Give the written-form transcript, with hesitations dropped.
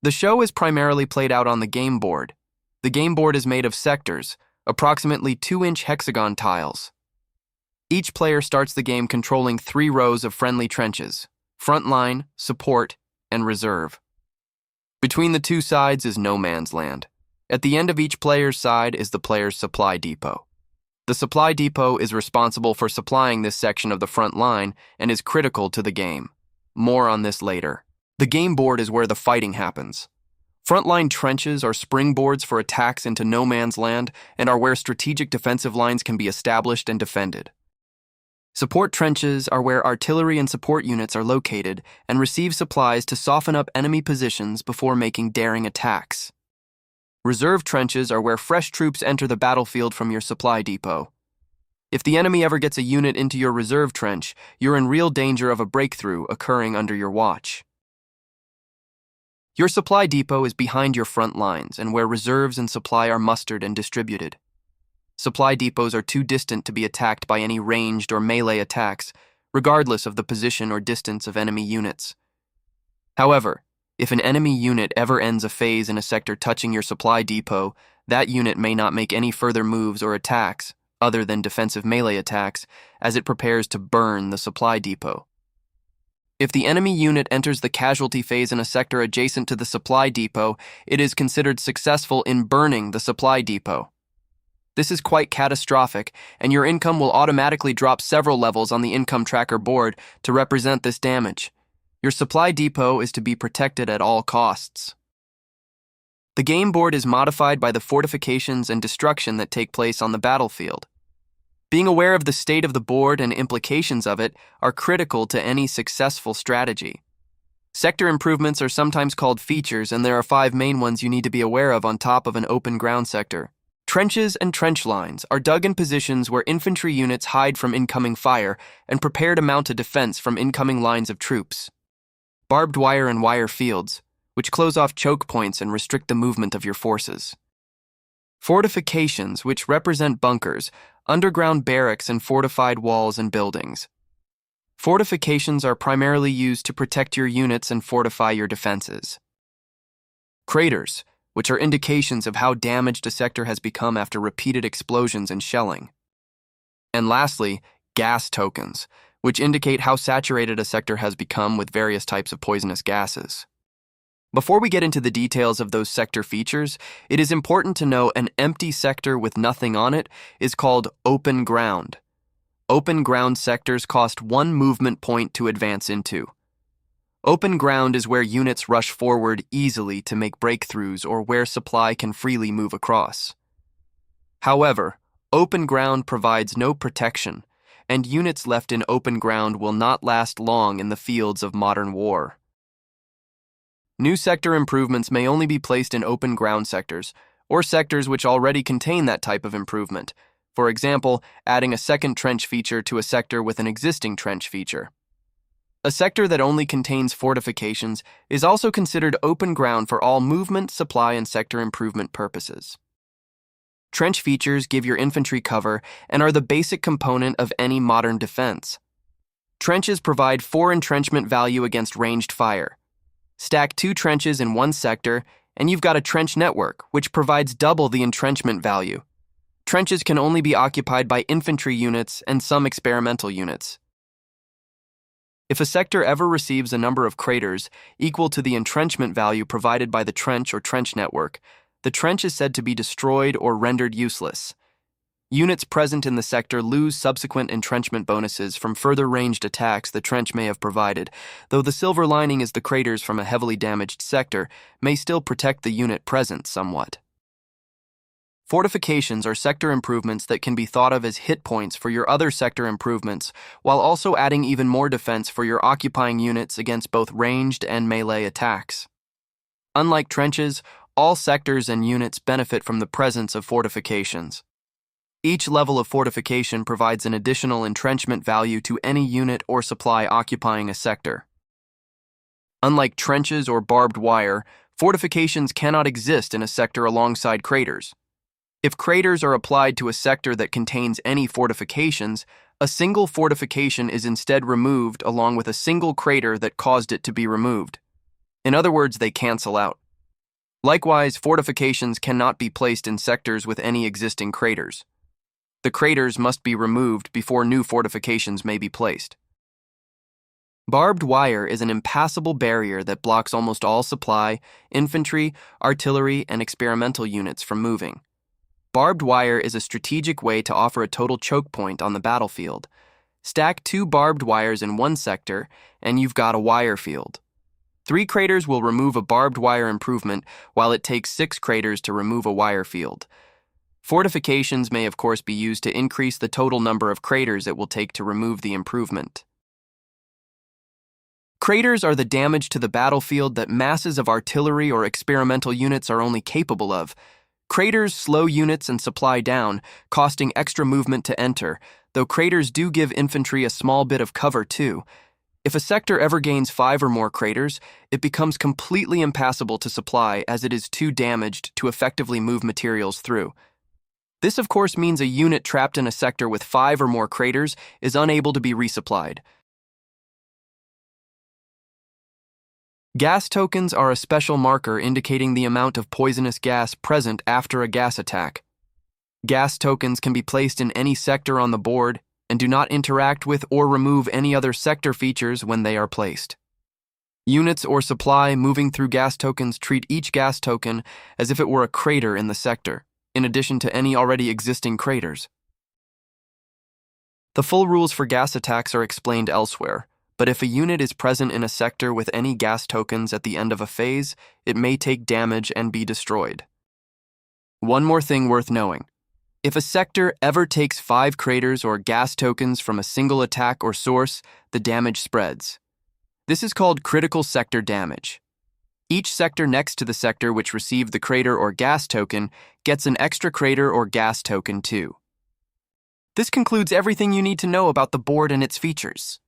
The show is primarily played out on the game board. The game board is made of sectors, approximately 2-inch hexagon tiles. Each player starts the game controlling 3 rows of friendly trenches: front line, support, and reserve. Between the two sides is no man's land. At the end of each player's side is the player's supply depot. The supply depot is responsible for supplying this section of the front line and is critical to the game. More on this later. The game board is where the fighting happens. Frontline trenches are springboards for attacks into no man's land and are where strategic defensive lines can be established and defended. Support trenches are where artillery and support units are located and receive supplies to soften up enemy positions before making daring attacks. Reserve trenches are where fresh troops enter the battlefield from your supply depot. If the enemy ever gets a unit into your reserve trench, you're in real danger of a breakthrough occurring under your watch. Your supply depot is behind your front lines and where reserves and supply are mustered and distributed. Supply depots are too distant to be attacked by any ranged or melee attacks, regardless of the position or distance of enemy units. However, if an enemy unit ever ends a phase in a sector touching your supply depot, that unit may not make any further moves or attacks, other than defensive melee attacks, as it prepares to burn the supply depot. If the enemy unit enters the casualty phase in a sector adjacent to the supply depot, it is considered successful in burning the supply depot. This is quite catastrophic, and your income will automatically drop several levels on the income tracker board to represent this damage. Your supply depot is to be protected at all costs. The game board is modified by the fortifications and destruction that take place on the battlefield. Being aware of the state of the board and implications of it are critical to any successful strategy. Sector improvements are sometimes called features, and there are 5 main ones you need to be aware of on top of an open ground sector. Trenches and trench lines are dug in positions where infantry units hide from incoming fire and prepare to mount a defense from incoming lines of troops. Barbed wire and wire fields, which close off choke points and restrict the movement of your forces. Fortifications, which represent bunkers, underground barracks, and fortified walls and buildings. Fortifications are primarily used to protect your units and fortify your defenses. Craters, which are indications of how damaged a sector has become after repeated explosions and shelling. And lastly, gas tokens, which indicate how saturated a sector has become with various types of poisonous gases. Before we get into the details of those sector features, it is important to know an empty sector with nothing on it is called open ground. Open ground sectors cost 1 movement point to advance into. Open ground is where units rush forward easily to make breakthroughs or where supply can freely move across. However, open ground provides no protection, and units left in open ground will not last long in the fields of modern war. New sector improvements may only be placed in open ground sectors, or sectors which already contain that type of improvement. For example, adding a second trench feature to a sector with an existing trench feature. A sector that only contains fortifications is also considered open ground for all movement, supply, and sector improvement purposes. Trench features give your infantry cover and are the basic component of any modern defense. Trenches provide 4 entrenchment value against ranged fire. Stack 2 trenches in one sector, and you've got a trench network, which provides double the entrenchment value. Trenches can only be occupied by infantry units and some experimental units. If a sector ever receives a number of craters equal to the entrenchment value provided by the trench or trench network, the trench is said to be destroyed or rendered useless. Units present in the sector lose subsequent entrenchment bonuses from further ranged attacks the trench may have provided, though the silver lining is the craters from a heavily damaged sector may still protect the unit present somewhat. Fortifications are sector improvements that can be thought of as hit points for your other sector improvements, while also adding even more defense for your occupying units against both ranged and melee attacks. Unlike trenches, all sectors and units benefit from the presence of fortifications. Each level of fortification provides an additional entrenchment value to any unit or supply occupying a sector. Unlike trenches or barbed wire, fortifications cannot exist in a sector alongside craters. If craters are applied to a sector that contains any fortifications, a single fortification is instead removed along with a single crater that caused it to be removed. In other words, they cancel out. Likewise, fortifications cannot be placed in sectors with any existing craters. The craters must be removed before new fortifications may be placed. Barbed wire is an impassable barrier that blocks almost all supply, infantry, artillery, and experimental units from moving. Barbed wire is a strategic way to offer a total choke point on the battlefield. Stack 2 barbed wires in one sector, and you've got a wire field. 3 craters will remove a barbed wire improvement, while it takes 6 craters to remove a wire field. Fortifications may of course be used to increase the total number of craters it will take to remove the improvement. Craters are the damage to the battlefield that masses of artillery or experimental units are only capable of. Craters slow units and supply down, costing extra movement to enter, though craters do give infantry a small bit of cover too. If a sector ever gains 5 or more craters, it becomes completely impassable to supply as it is too damaged to effectively move materials through. This of course means a unit trapped in a sector with 5 or more craters is unable to be resupplied. Gas tokens are a special marker indicating the amount of poisonous gas present after a gas attack. Gas tokens can be placed in any sector on the board and do not interact with or remove any other sector features when they are placed. Units or supply moving through gas tokens treat each gas token as if it were a crater in the sector, in addition to any already existing craters. The full rules for gas attacks are explained elsewhere, but if a unit is present in a sector with any gas tokens at the end of a phase, it may take damage and be destroyed. One more thing worth knowing. If a sector ever takes 5 craters or gas tokens from a single attack or source, the damage spreads. This is called critical sector damage. Each sector next to the sector which received the crater or gas token gets an extra crater or gas token too. This concludes everything you need to know about the board and its features.